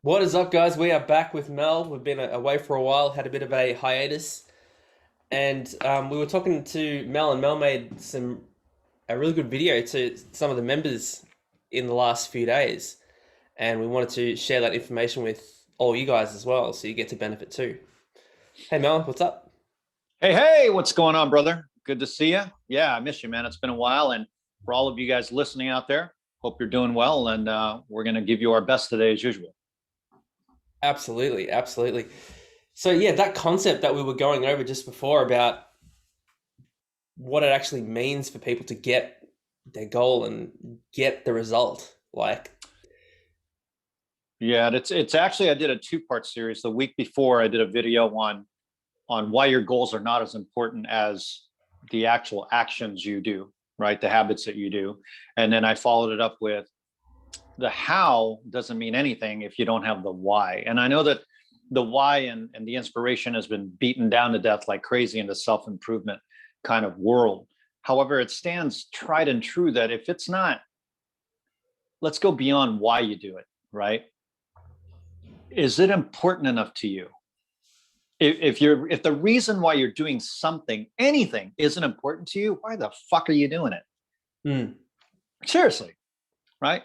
What is up, guys? We are back with Mel. We've been away for a while, had a bit of a hiatus, and we were talking to Mel, and Mel made a really good video to some of the members in the last few days, and we wanted to share that information with all you guys as well, so you get to benefit too. Hey, Mel, what's up? Hey, what's going on, brother? Good to see you. Yeah, I miss you, man. It's been a while. And for all of you guys listening out there, hope you're doing well. And we're going to give you our best today, as usual. Absolutely, absolutely. So yeah, that concept that we were going over just before about what it actually means for people to get their goal and get the result. Yeah, it's actually I did a two-part series. The week before, I did a video on why your goals are not as important as the actual actions you do, right? The habits that you do. And then I followed it up with the how doesn't mean anything if you don't have the why. And I know that the why and the inspiration has been beaten down to death like crazy in the self-improvement kind of world. However, it stands tried and true that if it's not, let's go beyond why you do it, right? Is it important enough to you? If the reason why you're doing something, anything, isn't important to you, why the fuck are you doing it? Mm. Seriously, right?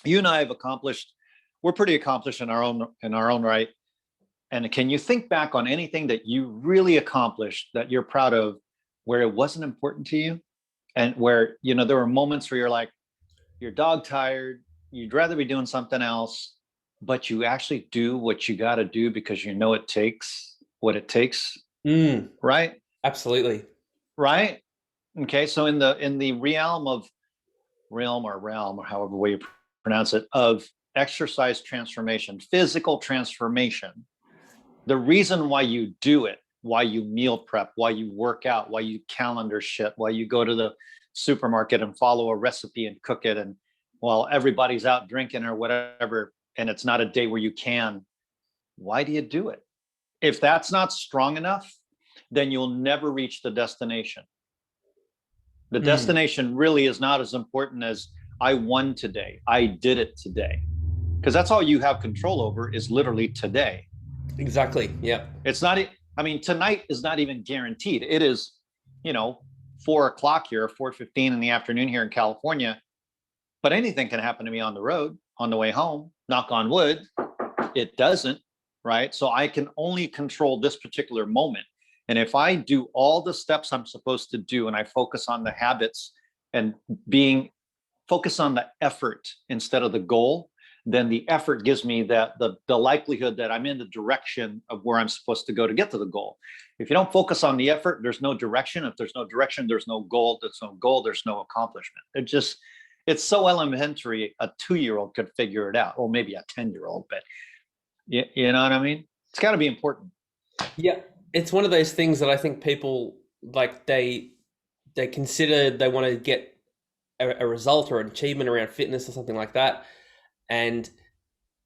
You and I have we're pretty accomplished in our own right. And can you think back on anything that you really accomplished that you're proud of where it wasn't important to you? And where, there were moments where you're like, you're dog tired, you'd rather be doing something else, but you actually do what you got to do because you know it takes what it takes. Right? Absolutely. Right? Okay. So in the realm or however way you pronounce it, of exercise transformation, physical transformation, the reason why you do it, why you meal prep, why you work out, why you calendar shit, why you go to the supermarket and follow a recipe and cook it, and while everybody's out drinking or whatever, and it's not a day where you can, why do you do it? If that's not strong enough, then you'll never reach the destination. The destination really is not as important as I won today, I did it today. Because that's all you have control over is literally today. Exactly. Yeah. It's not, tonight is not even guaranteed. It is, 4 o'clock here, 4:15 in the afternoon here in California. But anything can happen to me on the road, on the way home, knock on wood. It doesn't, right? So I can only control this particular moment. And if I do all the steps I'm supposed to do and I focus on the habits and focus on the effort instead of the goal, then the effort gives me that the likelihood that I'm in the direction of where I'm supposed to go to get to the goal. If you don't focus on the effort, there's no direction. If there's no direction, there's no goal. There's no goal, there's no accomplishment. It's so elementary, a 2-year-old could figure it out, or maybe a 10-year-old, but you know what I mean? It's got to be important. Yeah. It's one of those things that I think people they consider they want to get a result or an achievement around fitness or something like that, and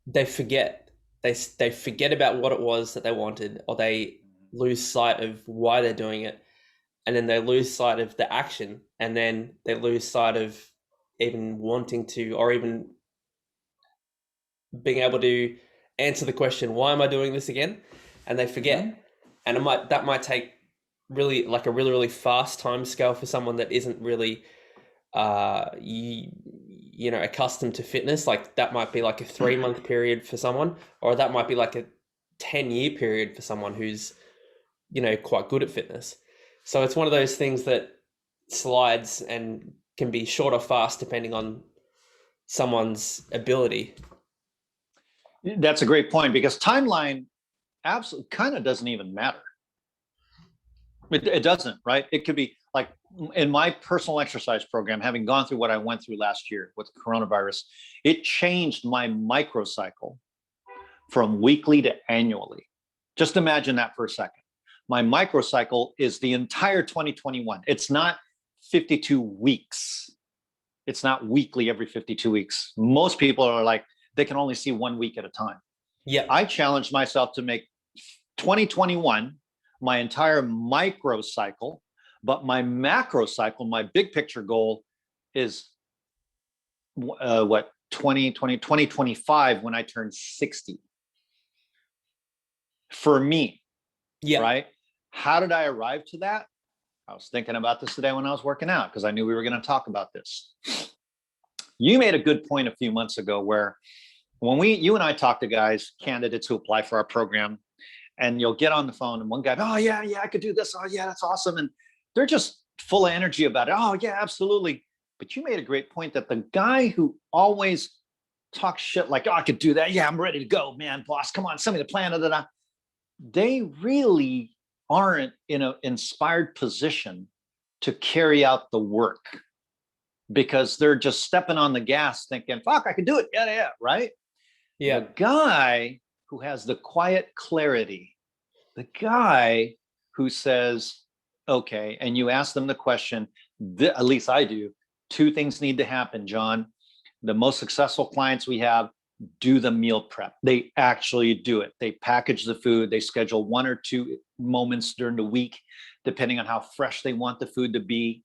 they forget they forget about what it was that they wanted, or they lose sight of why they're doing it, and then they lose sight of the action, and then they lose sight of even wanting to, or even being able to answer the question, why am I doing this again? And they forget. And that might take really like a really fast time scale for someone that isn't really accustomed to fitness. Like that might be like a 3-month period for someone, or that might be like a 10-year period for someone who's quite good at fitness. So it's one of those things that slides and can be short or fast depending on someone's ability. That's a great point, because timeline absolutely kind of doesn't even matter. It doesn't, right? It could be like in my personal exercise program, having gone through what I went through last year with coronavirus, it changed my microcycle from weekly to annually. Just imagine that for a second. My microcycle is the entire 2021. It's not 52 weeks. It's not weekly every 52 weeks. Most people are like, they can only see 1 week at a time. Yeah. I challenged myself to make 2021 my entire microcycle, but my macro cycle, my big picture goal is 2025 when I turned 60. For me, Yeah. right? How did I arrive to that? I was thinking about this today when I was working out because I knew we were going to talk about this. You made a good point a few months ago where when you and I talk to guys, candidates who apply for our program, and you'll get on the phone and one guy, oh yeah, I could do this. Oh yeah, that's awesome. And they're just full of energy about it. Oh yeah, absolutely. But you made a great point that the guy who always talks shit like, oh, I could do that. Yeah, I'm ready to go, man, boss. Come on, send me the plan. Da, da, da. They really aren't in an inspired position to carry out the work because they're just stepping on the gas thinking, fuck, I can do it. Yeah, right? Yeah. The guy who has the quiet clarity, the guy who says, okay, and you ask them the question, at least I do, two things need to happen, John. The most successful clients we have do the meal prep. They actually do it. They package the food. They schedule 1 or 2 moments during the week, depending on how fresh they want the food to be,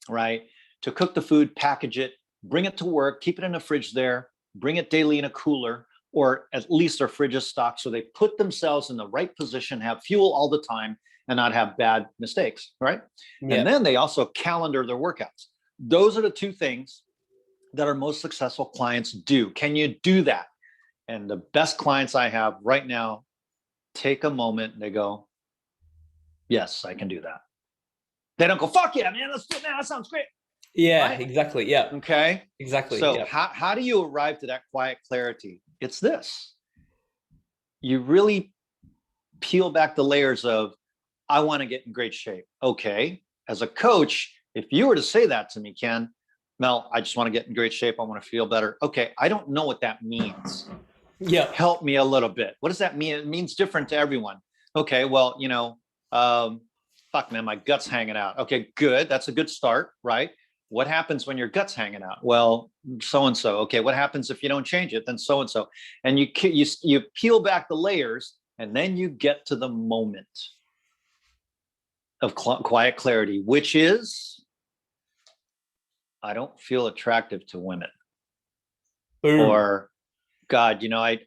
right? To cook the food, package it, bring it to work, keep it in the fridge there, bring it daily in a cooler, or at least their fridge is stocked so they put themselves in the right position, have fuel all the time, and not have bad mistakes, right? Yeah. And then they also calendar their workouts. Those are the two things that our most successful clients do. Can you do that? And the best clients I have right now take a moment and they go, yes, I can do that. They don't go, fuck yeah, man, let's do it now. That sounds great. Yeah, Right? exactly. Yeah. Okay. Exactly. So yeah. how do you arrive to that quiet clarity? It's this. You really peel back the layers of, I want to get in great shape. Okay. As a coach, if you were to say that to me, Ken, Mel, I just want to get in great shape. I want to feel better. Okay. I don't know what that means. Yeah. Help me a little bit. What does that mean? It means different to everyone. Okay. Well, fuck, man, my gut's hanging out. Okay, good. That's a good start, right? What happens when your gut's hanging out? Well, so-and-so. Okay. What happens if you don't change it? Then so-and-so. And you peel back the layers and then you get to the moment of quiet clarity, which is, I don't feel attractive to women. Boom. Or, God, I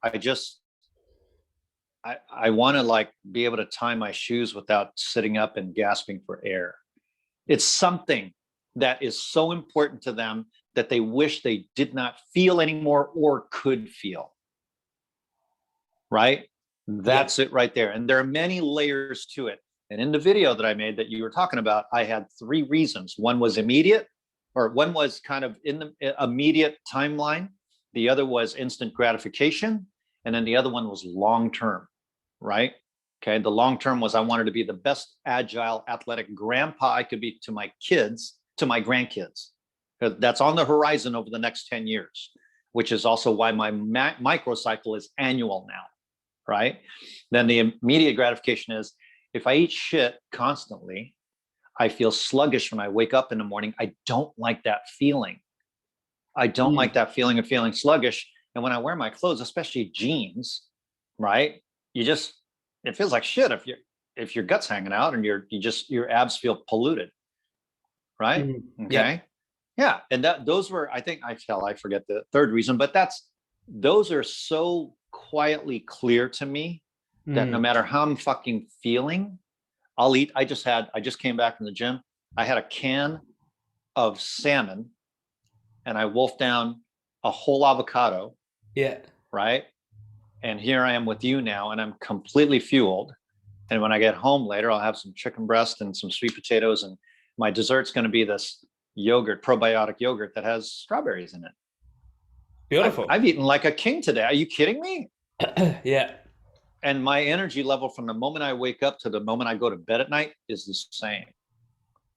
want to like be able to tie my shoes without sitting up and gasping for air. It's something that is so important to them that they wish they did not feel anymore or could feel. Right? That's it right there. And there are many layers to it. And in the video that I made that you were talking about, I had 3 reasons. One was immediate, or one was kind of in the immediate timeline. The other was instant gratification. And then the other one was long-term, right? Okay. The long-term was I wanted to be the best agile, athletic grandpa I could be to my kids, to my grandkids. That's on the horizon over the next 10 years, which is also why my microcycle is annual now, right? Then the immediate gratification is if I eat shit constantly, I feel sluggish when I wake up in the morning. I don't like that feeling. I don't like that feeling of feeling sluggish. And when I wear my clothes, especially jeans, right? It feels like shit if your gut's hanging out and your abs feel polluted, right? Okay. Yeah. And those were, I think I forget the third reason, but those are so quietly clear to me that no matter how I'm fucking feeling, I'll eat. I just came back from the gym. I had a can of salmon and I wolfed down a whole avocado. Yeah. Right. And here I am with you now, and I'm completely fueled. And when I get home later, I'll have some chicken breast and some sweet potatoes. And my dessert's going to be this yogurt, probiotic yogurt that has strawberries in it. Beautiful. I've eaten like a king today. Are you kidding me? Yeah. And my energy level from the moment I wake up to the moment I go to bed at night is the same.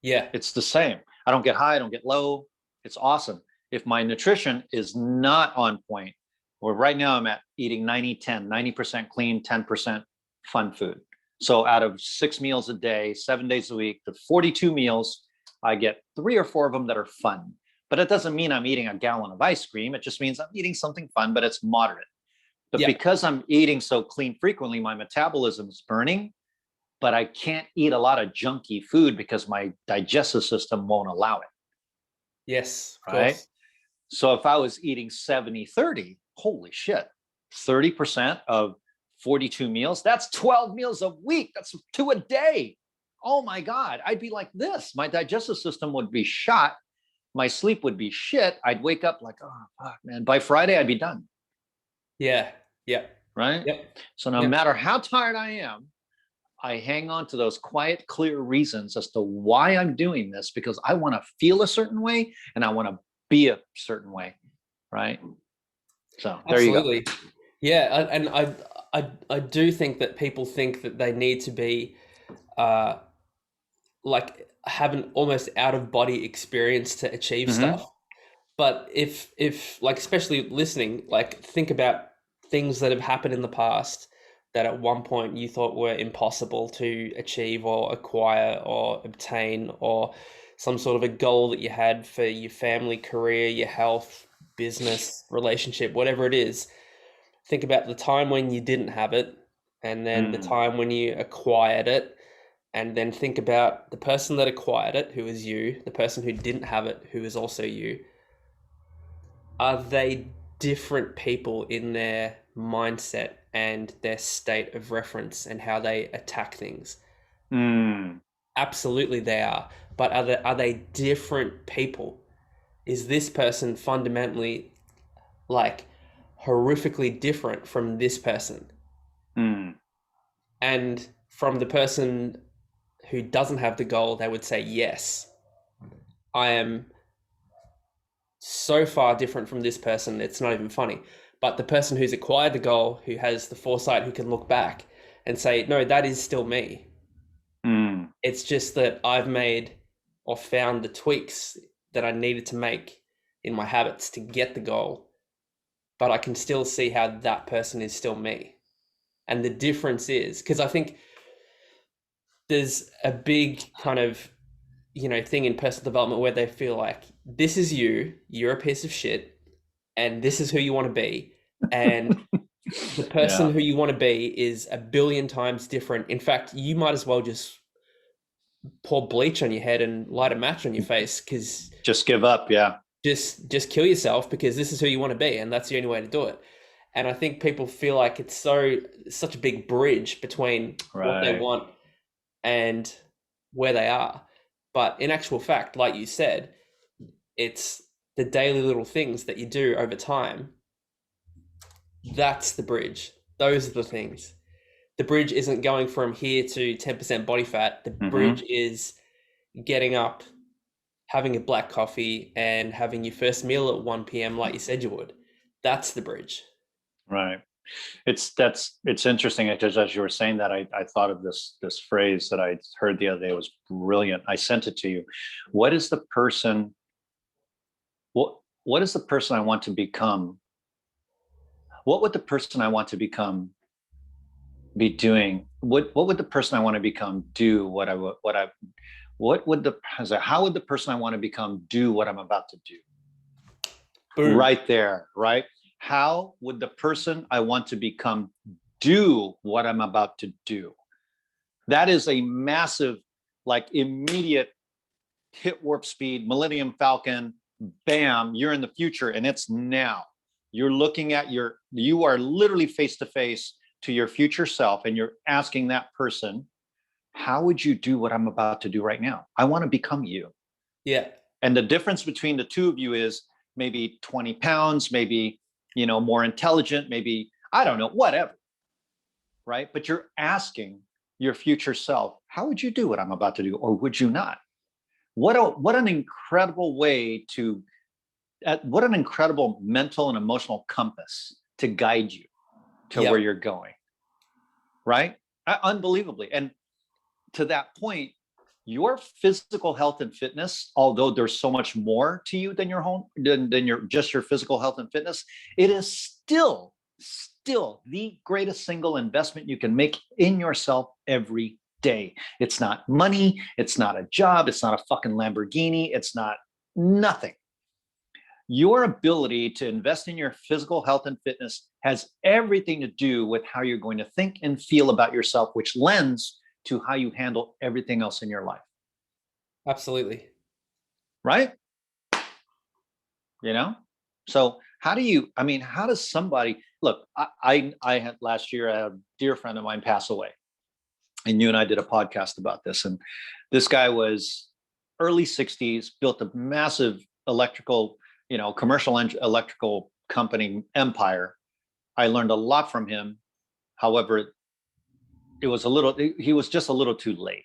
Yeah. It's the same. I don't get high. I don't get low. It's awesome. If my nutrition is not on point, well, right now I'm at eating 90-10, 90% clean, 10% fun food. So out of 6 meals a day, 7 days a week, the 42 meals, I get 3 or 4 of them that are fun. But it doesn't mean I'm eating a gallon of ice cream. It just means I'm eating something fun, but it's moderate. But because I'm eating so clean frequently, my metabolism is burning, but I can't eat a lot of junky food because my digestive system won't allow it. Yes. Of right? course. So if I was eating 70-30, holy shit, 30% of 42 meals, that's 12 meals a week. That's 2 a day. Oh my God, I'd be like this. My digestive system would be shot. My sleep would be shit. I'd wake up like, oh, fuck, man. By Friday, I'd be done. Yeah. Yeah. Right. Yep. So no Yep. matter how tired I am, I hang on to those quiet, clear reasons as to why I'm doing this, because I want to feel a certain way and I want to be a certain way. Right. So there you go. Absolutely. Yeah, and I do think that people think that they need to be uh like have an almost out of body experience to achieve Mm-hmm. stuff. But if like, especially listening, like think about things that have happened in the past that at one point you thought were impossible to achieve or acquire or obtain, or some sort of a goal that you had for your family, career, your health, business, relationship, whatever it is. Think about the time when you didn't have it, and then the Mm, time when you acquired it, and then think about the person that acquired it, who is you, the person who didn't have it, who is also you. Are they different people in their mindset and their state of reference and how they attack things? mm, Absolutely they are. But are they different people? Is this person fundamentally like horrifically different from this person? mm, And from the person who doesn't have the goal, they would say, yes, I am so far different from this person, it's not even funny. But the person who's acquired the goal, who has the foresight, who can look back and say, no, that is still me. mm, It's just that I've made or found the tweaks that I needed to make in my habits to get the goal. But I can still see how that person is still me. And the difference is because I think there's a big kind of thing in personal development where they feel like this is you, you're a piece of shit, and this is who you want to be, and the person yeah. who you want to be is a billion times different. In fact, you might as well just pour bleach on your head and light a match on your face, because Just give up. Yeah. just kill yourself, because this is who you want to be and that's the only way to do it. And I think people feel like it's such a big bridge between what they Right. want and where they are. But in actual fact, like you said, it's the daily little things that you do over time. That's the bridge. Those are the things. The bridge isn't going from here to 10% body fat. The bridge Mm-hmm. is getting up, having a black coffee, and having your first meal at 1 p.m. like you said you would. That's the bridge. Right. It's interesting because as you were saying that, I thought of this phrase that I heard the other day. It was brilliant. I sent it to you. What is the person? What is the person I want to become? What would the person I want to become be doing? What would the person I want to become do? What would the how would the person I want to become do what I'm about to do? Boom. Right there, right? How would the person I want to become do what I'm about to do? That is a massive, like immediate hit warp speed, Millennium Falcon, bam, you're in the future and it's now. You're looking at you are literally face to face to your future self and you're asking that person, how would you do what I'm about to do right now? I want to become you. Yeah. And the difference between the two of you is maybe 20 pounds, maybe, more intelligent, maybe, I don't know, whatever. Right. But you're asking your future self, how would you do what I'm about to do? Or would you not? What an incredible way to, what an incredible mental and emotional compass to guide you to where Yep. you're going. Right. Unbelievably. And to that point, your physical health and fitness, although there's so much more to you than your home than your physical health and fitness, it is still the greatest single investment you can make in yourself every day. It's not money, it's not a job, it's not a fucking Lamborghini, it's not nothing. Your ability to invest in your physical health and fitness has everything to do with how you're going to think and feel about yourself, which lends to how you handle everything else in your life. Absolutely. Right? You know? So how do you, I mean, how does somebody look? I had last year, I had a dear friend of mine pass away, and you and I did a podcast about this. And this guy was early 60s, built a massive electrical, commercial electrical company empire. I learned a lot from him. However, he was just a little too late.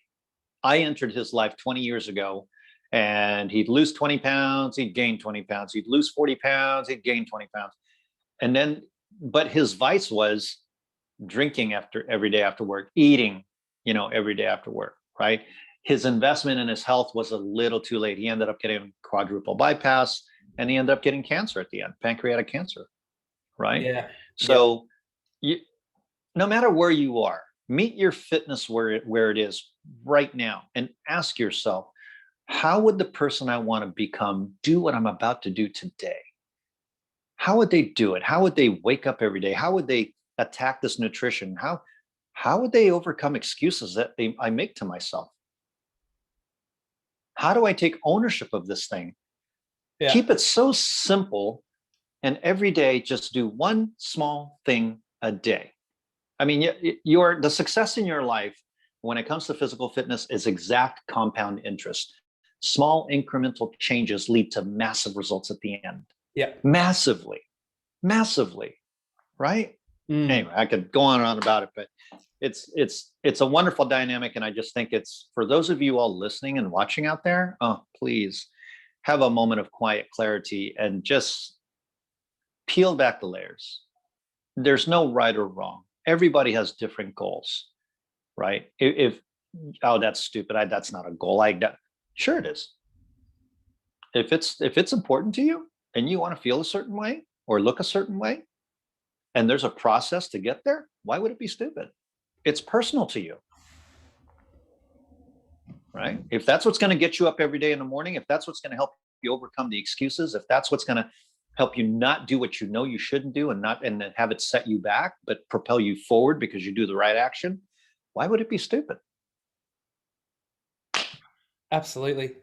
I entered his life 20 years ago, and he'd lose 20 pounds, he'd gain 20 pounds, he'd lose 40 pounds, he'd gain 20 pounds. And then, but his vice was drinking after every day after work, eating, every day after work, right? His investment in his health was a little too late. He ended up getting quadruple bypass, and he ended up getting cancer at the end, pancreatic cancer, right? Yeah. Yeah. So you, no matter where you are, meet your fitness where it is right now, and ask yourself, how would the person I want to become do what I'm about to do today? How would they do it? How would they wake up every day? How would they attack this nutrition? How would they overcome excuses that I make to myself? How do I take ownership of this thing? Yeah. Keep it so simple, and every day just do one small thing a day. I mean, the success in your life when it comes to physical fitness is exact compound interest. Small incremental changes lead to massive results at the end. Yeah. Massively, massively, right? Anyway, I could go on and on about it, but it's a wonderful dynamic. And I just think it's, for those of you all listening and watching out there, oh, please have a moment of quiet clarity and just peel back the layers. There's no right or wrong. Everybody has different goals, right? If oh, that's stupid, that's not a goal. Sure it is. If it's important to you and you want to feel a certain way or look a certain way, and there's a process to get there, why would it be stupid? It's personal to you, right? If that's what's going to get you up every day in the morning, if that's what's going to help you overcome the excuses, if that's what's going to help you not do what you know you shouldn't do, and have it set you back, but propel you forward because you do the right action, why would it be stupid? Absolutely.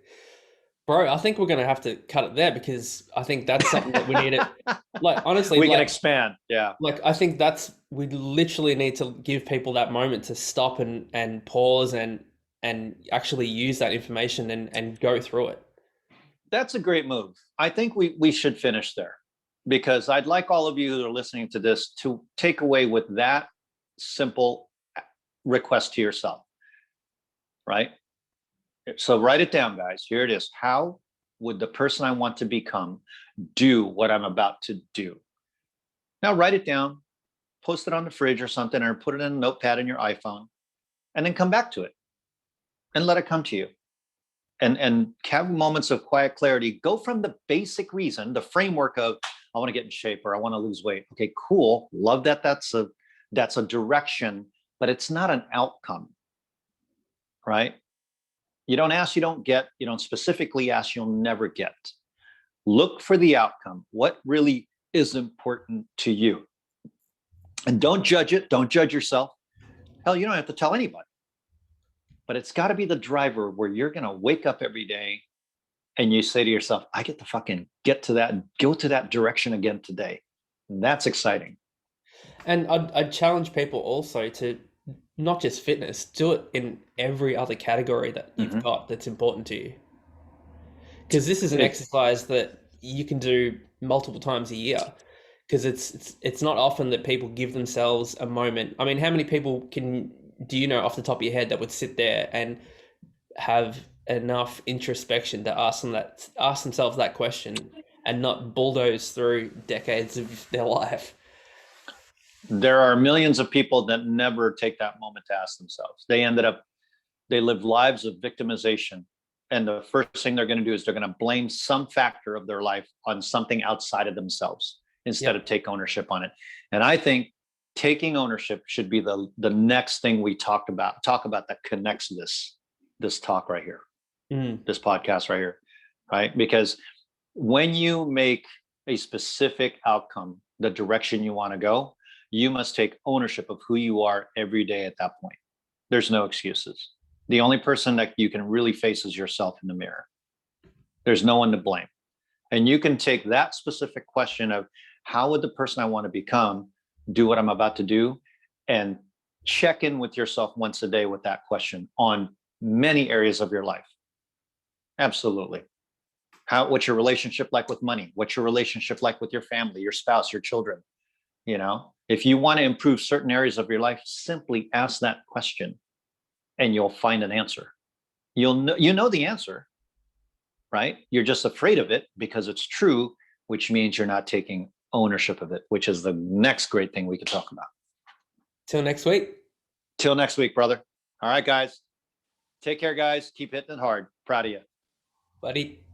Bro, I think we're going to have to cut it there, because I think that's something that we need to, like, honestly, We can like, expand. Yeah. like, I think we literally need to give people that moment to stop and pause and actually use that information and go through it. That's a great move. I think we should finish there, because I'd like all of you who are listening to this to take away with that simple request to yourself, right? So write it down, guys. Here it is. How would the person I want to become do what I'm about to do? Now write it down, post it on the fridge or something, or put it in a notepad in your iPhone, and then come back to it and let it come to you. And have moments of quiet clarity. Go from the basic reason, the framework of, I want to get in shape or I want to lose weight. Okay, cool. Love that. That's a direction, but it's not an outcome, right? You don't ask, you don't get. You don't specifically ask, you'll never get. Look for the outcome. What really is important to you? And don't judge it. Don't judge yourself. Hell, you don't have to tell anybody. But it's got to be the driver where you're going to wake up every day and you say to yourself, I get to fucking get to that and go to that direction again today. And that's exciting. And I'd challenge people also to not just fitness, do it in every other category that you've got that's important to you. Because this is an exercise that you can do multiple times a year. Because it's not often that people give themselves a moment. I mean, how many people do you know off the top of your head that would sit there and have enough introspection to ask themselves that question and not bulldoze through decades of their life? There are millions of people that never take that moment to ask themselves. They live lives of victimization. And the first thing they're going to do is they're going to blame some factor of their life on something outside of themselves instead of take ownership on it. And I think taking ownership should be the next thing we talk about that connects this talk right here, this podcast right here, right? Because when you make a specific outcome the direction you want to go, you must take ownership of who you are every day at that point. There's no excuses. The only person that you can really face is yourself in the mirror. There's no one to blame. And you can take that specific question of how would the person I want to become do what I'm about to do, and check in with yourself once a day with that question on many areas of your life. Absolutely. What's your relationship like with money? What's your relationship like with your family, your spouse, your children? If you want to improve certain areas of your life, simply ask that question and you'll find an answer. You know the answer, right? You're just afraid of it because it's true, which means you're not taking ownership of it, which is the next great thing we could talk about. Till next week. Till next week, brother. All right, guys. Take care, guys. Keep hitting it hard. Proud of you. Buddy.